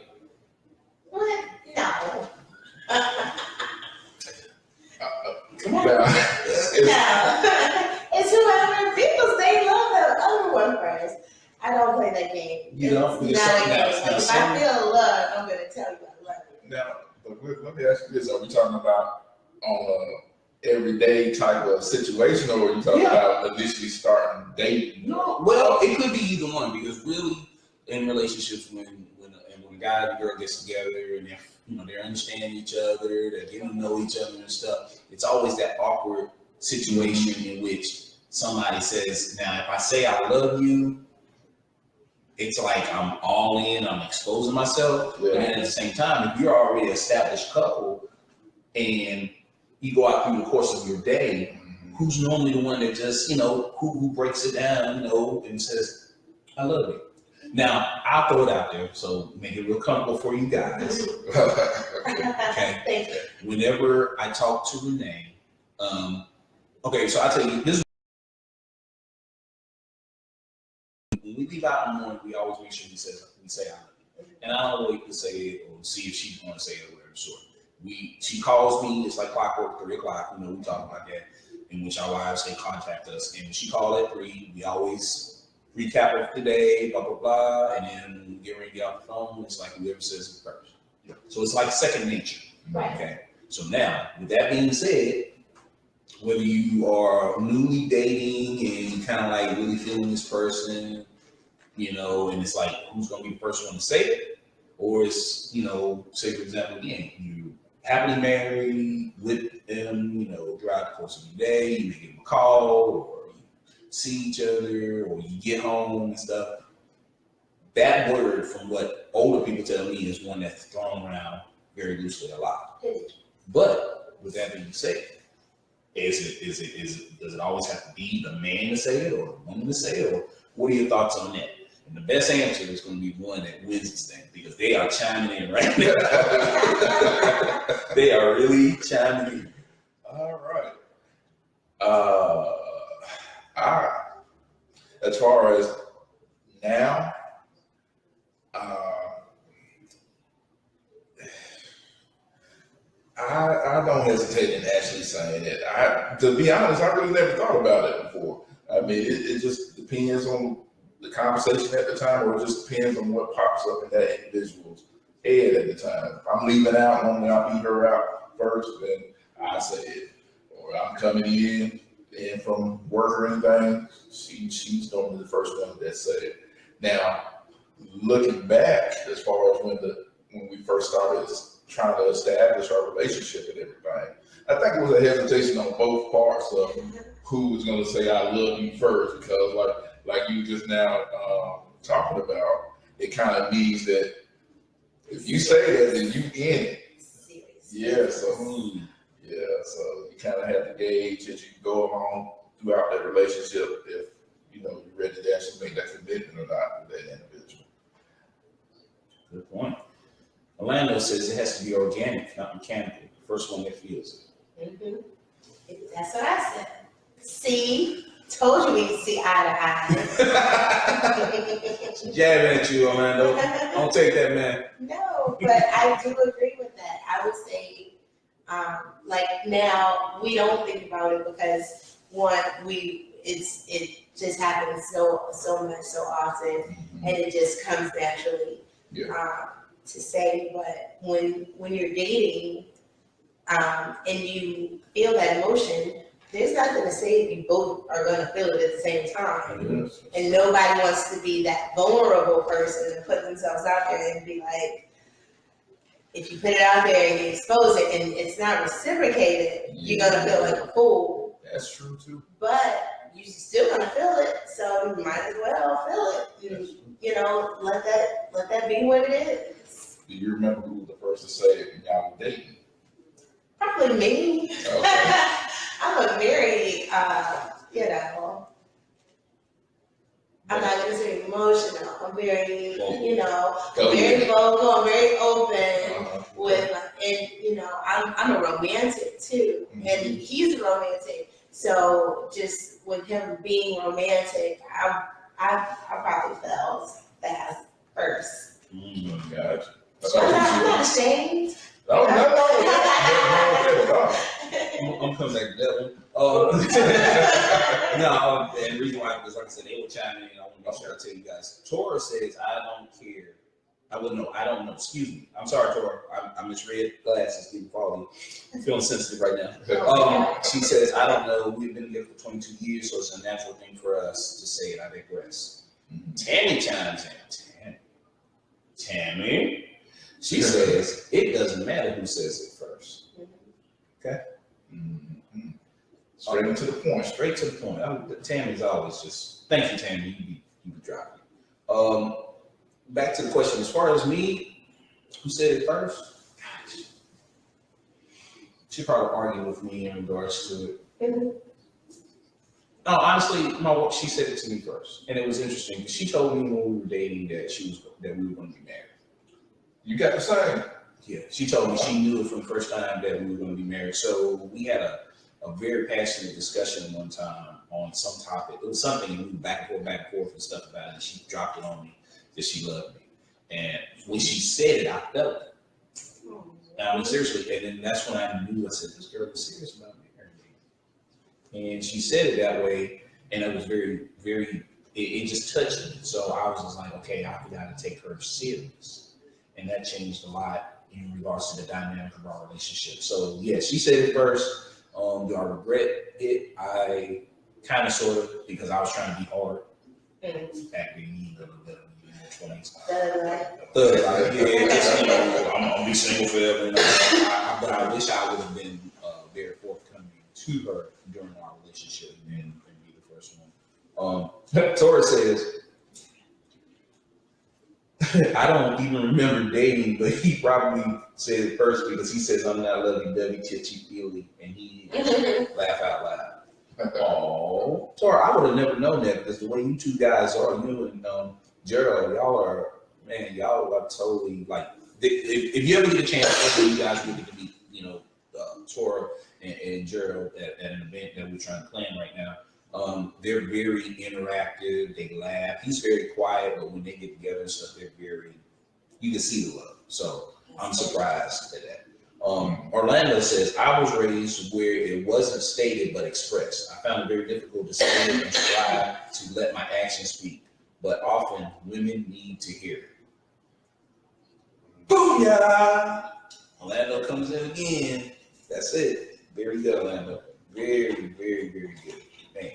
What? No. Come on. Now, It's whoever people say love the other one first. I don't play that game. You don't? It's not a game. Like, if I feel love, I'm gonna tell you I love you. now, but let me ask you this: are we talking about on a everyday type of situation, or are you talking about initially starting dating? No, well, it could be either one because really, in relationships, when a guy and a girl gets together and they're understanding each other, they're getting to know each other and stuff, it's always that awkward situation in which somebody says, "Now, if I say I love you, it's like I'm all in, I'm exposing myself." Yeah. And at the same time, if you're already an established couple and you go out through the course of your day, who's normally the one that just, who breaks it down, and says, I love you. Now, I'll throw it out there, so make it real comfortable for you guys. Okay. Thank you. Whenever I talk to Renee, okay, so I tell you, this when we leave out in the morning, we always make sure we say I love you. And I don't wait to say it or see if she's going to say it or whatever sort. She calls me, it's like clockwork, 3 o'clock, we talk about that, in which our wives can contact us. And when she called at 3, we always recap of the day, blah, blah, blah, and then when we get ready to get off the phone, it's like whoever says it first. So it's like second nature. Right. Okay. So now, with that being said, whether you are newly dating and you kind of like really feeling this person, and it's like, who's going to be the first one to say it? Or it's, say for example, again, you happily married with them, throughout the course of your day, you may give them a call or you see each other or you get home and stuff. That word, from what older people tell me, is one that's thrown around very loosely a lot. But with that being said, does it always have to be the man to say it or the woman to say it, or what are your thoughts on that? And the best answer is going to be one that wins this thing because they are chiming in right now. They are really chiming in. All right. As far as now, I don't hesitate in actually saying it. To be honest, I really never thought about it before. I mean, it just depends on the conversation at the time, or it just depends on what pops up in that individual's head at the time. If I'm leaving out, normally I'll beat her out first, then I say it. Or I'm coming in from work or anything, she's normally the first one that said it. Now, looking back, as far as when we first started trying to establish our relationship and everything, I think it was a hesitation on both parts of who was going to say "I love you" first, because like you just now talking about, it kind of means that if you say that, then you in it. Yeah, so so you kind of have to gauge as you go along throughout that relationship if you're ready to actually make that commitment or not with that individual. Good point. Orlando says it has to be organic, not mechanical. The first one that feels it. Mm-hmm. That's what I said. See, told you we could see eye to eye. Jabbing at you, Orlando. Don't take that, man. No, but I do agree with that. I would say, like now we don't think about it because one, it just happens so much so often, and it just comes naturally to say. But when you're dating, and you feel that emotion, there's nothing to say if you both are going to feel it at the same time. Yes. And nobody wants to be that vulnerable person and put themselves out there and be like, if you put it out there and you expose it and it's not reciprocated, you're going to feel like a fool. That's true too. But you're still going to feel it, so you might as well feel it. And, let that be what it is. Do you remember who was the first to say it when y'all were dating? Probably me. Okay. I'm a very, I'm not going to say emotional. I'm very, very vocal. I'm very open with, and I'm a romantic too, and he's a romantic. So just with him being romantic, I probably fell fast first. Gotcha. I'm not ashamed. No. I'm coming back to that one. And the reason why, because like I said, they will chime in. I want to make sure I tell you guys. Tora says, I don't care. I don't know. Excuse me. I'm sorry, Tora. I misread glasses. Didn't follow you. I'm feeling sensitive right now. She says, I don't know. We've been together for 22 years, so it's a natural thing for us to say it. I digress. Tammy chimes in. Tammy. She says, it doesn't matter who says it first. Okay? Mm-hmm. Straight to the point. Straight to the point. Tammy's always just, thank you, Tammy. You be dropping. Back to the question. As far as me, who said it first? Gosh. She probably argued with me in regards to it. No, honestly, no. She said it to me first, and it was interesting. She told me when we were dating that we were going to be married. You got the same. Yeah, she told me she knew it from the first time that we were going to be married. So we had a very passionate discussion one time on some topic. It was something, and we were back and forth and stuff about it. And she dropped it on me that she loved me. And when she said it, I felt it. I mean, seriously. And then that's when I knew, I said, this girl is serious about marrying me. And she said it that way, and it was very, very, it just touched me. So I was just like, okay, I got to take her serious. And that changed a lot in regards to the dynamic of our relationship. So yeah, she said it first. Do I regret it? I kind of, sort of, because I was trying to be hard. Back then, you know, 20s. Thug life, yeah. I'm gonna be single forever. But I wish I would have been very forthcoming to her during our relationship and be the first one. Tora says, I don't even remember dating, but he probably said it first because he says I'm not lovey-dovey, chitchy-feely, and he laugh out loud. Oh, Tora, I would have never known that because the way you two guys are, you and Gerald, y'all are totally like. If you ever get a chance, you guys will get to meet, Tora and Gerald at an event that we're trying to plan right now. They're very interactive. They laugh. He's very quiet, but when they get together and stuff, you can see the love. So I'm surprised at that. Orlando says, I was raised where it wasn't stated but expressed. I found it very difficult to say and strive to let my actions speak. but often women need to hear it. Booyah! Orlando comes in again. That's it. Very good, Orlando. Very, very, very good. Man.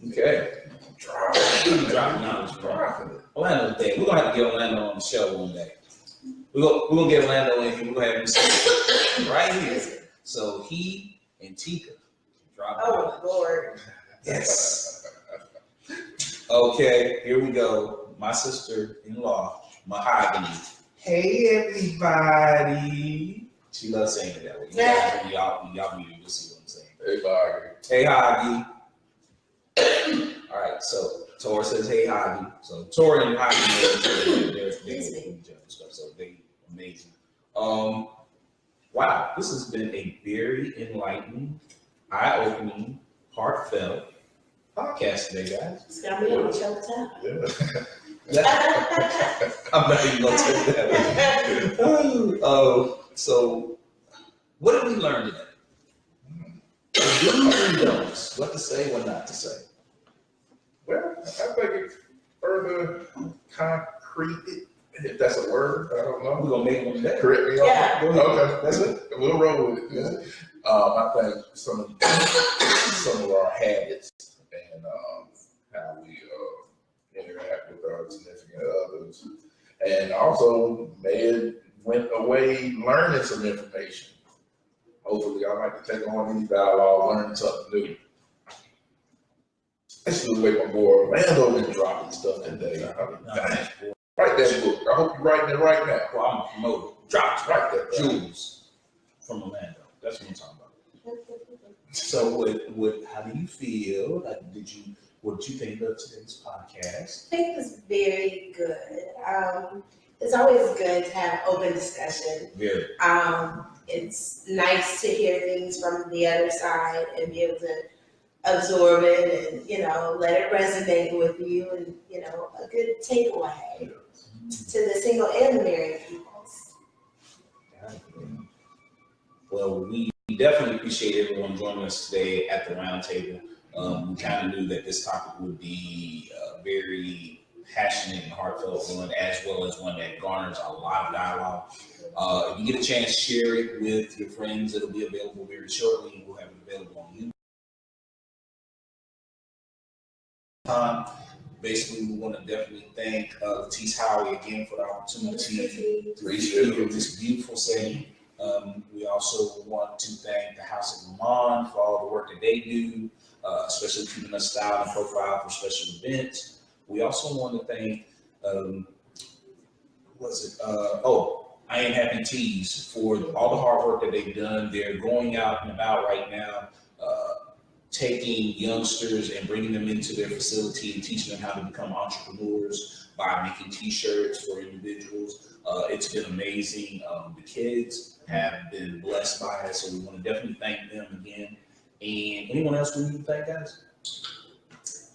Okay. Dropping knowledge, bro. Orlando's dead. We're gonna have to get Orlando on the show one day. We're gonna get Orlando in here. We're gonna have him sit right here. So he and Tika drop. Oh, Lord. Yes. Okay, here we go. My sister-in-law, Mahogany. Hey, everybody. She loves saying it that way. Y'all need to see what I'm saying. Hey, Mahogany. Hey, Hoggy. All right, so Tor says, hey, Hoggy. So Tor and Hoggy, they're each other stuff, so they amazing. Wow, this has been a very enlightening, eye-opening, heartfelt podcast today, guys. It's gonna be on the show time. Yeah. I'm not even gonna take that. So what did we learn today? Do's and don'ts. What to say, what not to say. Well, I think it's further concrete, if that's a word, I don't know. We're gonna make one today. Correct me on Yeah. that. Okay, that's it. We'll roll with it. I think some of our habits and how we interact with our significant others, and also may have went away learning some information. Hopefully, I like to take on these dialogue, learn something new. That's the way my boy Orlando been dropping stuff today. Write that book. I hope you're writing it right now. Well, I'm a promoter. Drops right there. Jewels from Orlando. That's what I'm talking about. So, how do you feel? What did you think of today's podcast? I think it was very good. It's always good to have open discussion. Very. It's nice to hear things from the other side and be able to absorb it and, let it resonate with you and, a good takeaway to the single and the married peoples. Well, we definitely appreciate everyone joining us today at the Roundtable. We kind of knew that this topic would be very passionate and heartfelt one, as well as one that garners a lot of dialogue. If you get a chance, share it with your friends. It'll be available very shortly. We'll have it available on YouTube. Basically, we want to definitely thank Latisse Howie again for the opportunity to speak this beautiful setting. We also want to thank the House of Lamont for all the work that they do, especially keeping us styled and profiled for special events. We also want to thank, I Am Happy Tees for all the hard work that they've done. They're going out and about right now, taking youngsters and bringing them into their facility and teaching them how to become entrepreneurs by making t-shirts for individuals. It's been amazing. The kids have been blessed by it, so we want to definitely thank them again. And anyone else we need to thank, guys?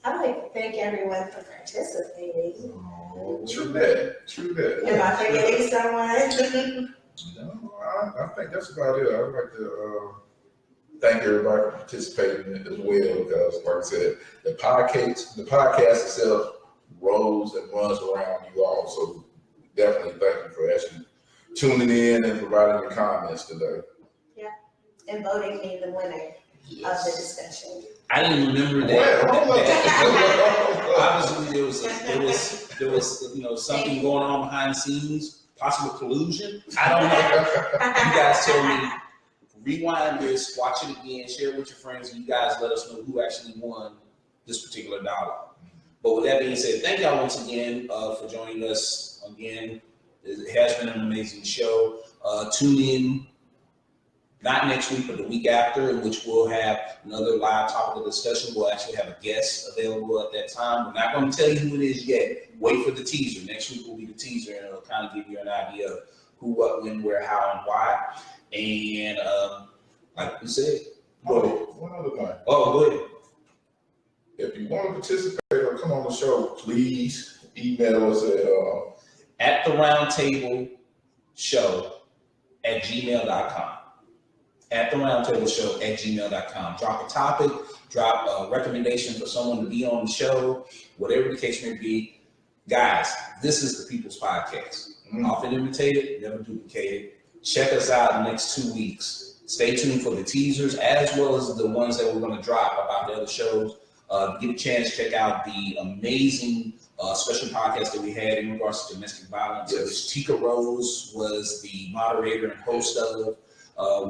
I'd like to thank everyone for participating. Oh, true that. Am I forgetting someone? No, I think that's about it. I'd like to thank everybody for participating as well, because, like I said, the podcast itself rolls and runs around you all. So definitely thank you for actually tuning in and providing the comments today. Yeah, and voting me the winner of the discussion. I didn't remember that. Obviously, there was something going on behind the scenes, possible collusion. I don't know. You guys told me, rewind this, watch it again, share it with your friends, and you guys let us know who actually won this particular dialogue. But with that being said, thank y'all once again for joining us again. It has been an amazing show. Tune in, not next week, but the week after, in which we'll have another live topic of discussion. We'll actually have a guest available at that time. We're not going to tell you who it is yet. Wait for the teaser. Next week will be the teaser, and it'll kind of give you an idea of who, what, when, where, how, and why. And like we said, One other thing. go ahead. If you want to participate or come on the show, please email us at the roundtable show at gmail.com. at theroundtableshow@gmail.com. Drop a topic, drop a recommendation for someone to be on the show, whatever the case may be. Guys, this is the People's Podcast. Often imitated, never duplicated. Check us out in the next 2 weeks. Stay tuned for the teasers as well as the ones that we're going to drop about the other shows. Get a chance, check out the amazing special podcast that we had in regards to domestic violence, which Tika Rose was the moderator and host of.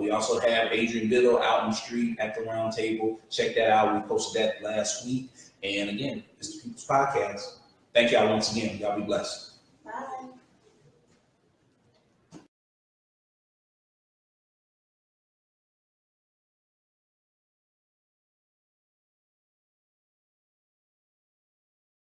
We also have Adrian Biddle out on the street at the Round Table. Check that out. We posted that last week. And again, it's the People's Podcast. Thank y'all once again. Y'all be blessed. Bye.